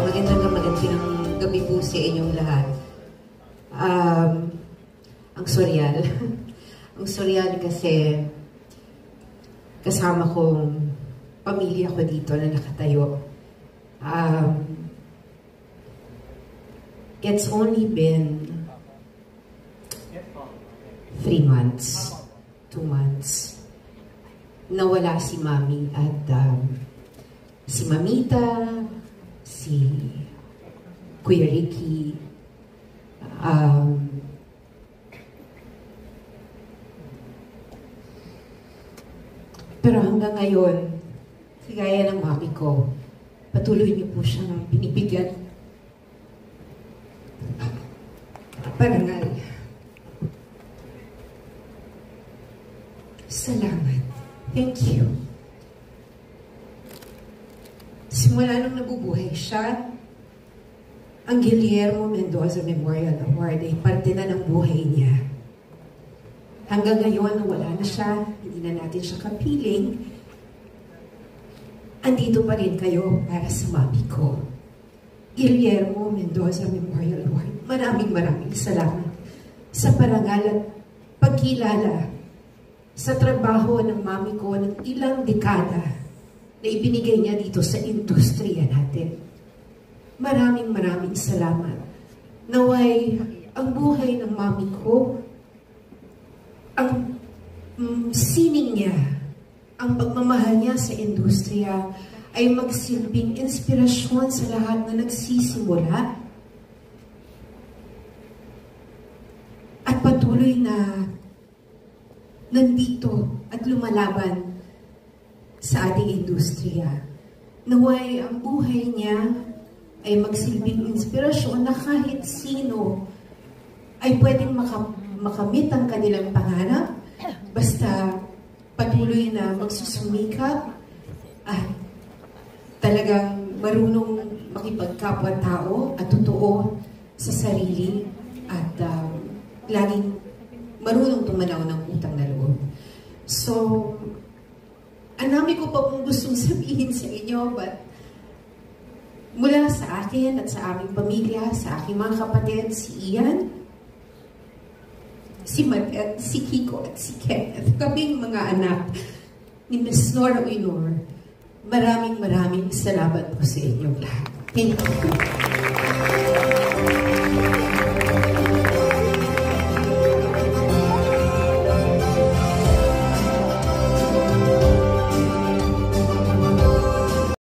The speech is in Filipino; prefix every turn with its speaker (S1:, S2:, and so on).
S1: magandang gabi po sa inyong lahat. Ang surreal. Ang surreal kasi kasama kong pamilya ko dito na nakatayo. It's only been 3 months, 2 months. Nawala si Mami at si Mamita, si Kuya Ricky, pero hanggang ngayon, kagaya ng mami ko, patuloy niyo po siyang binibigyan parangal. Salamat. Thank you. Simula nung nabubuhay siya, ang Guillermo Mendoza Memorial Award ay parte na ng buhay niya. Hanggang ngayon, wala na siya, hindi na natin siya kapiling, andito pa rin kayo para sa mami ko. Guillermo Mendoza Memorial Award. Maraming salamat sa parangal at pagkilala sa trabaho ng mami ko ng ilang dekada na ibinigay niya dito sa industriya natin. Maraming salamat. Naway, ang buhay ng mami ko, ang sining niya, ang pagmamahal niya sa industriya ay magsilbing inspirasyon sa lahat na nagsisimula at patuloy na nandito at lumalaban sa ating industriya. Naway, ang buhay niya ay magsilbing inspirasyon na kahit sino ay pwedeng makamit ang kanilang pangarap basta patuloy na magsusumikap at talagang marunong makipagkapwa-tao at totoo sa sarili at laging marunong tumanaw ng utang na loob. So, ang dami ko pa pong gustong sabihin sa inyo, but mula sa akin at sa aming pamilya, sa aking mga kapatid, si Ian, si Matet, si Kiko at si Kenneth, kaming mga anak ni Ms. Nora Uynor, maraming salamat po sa inyong lahat. Thank you.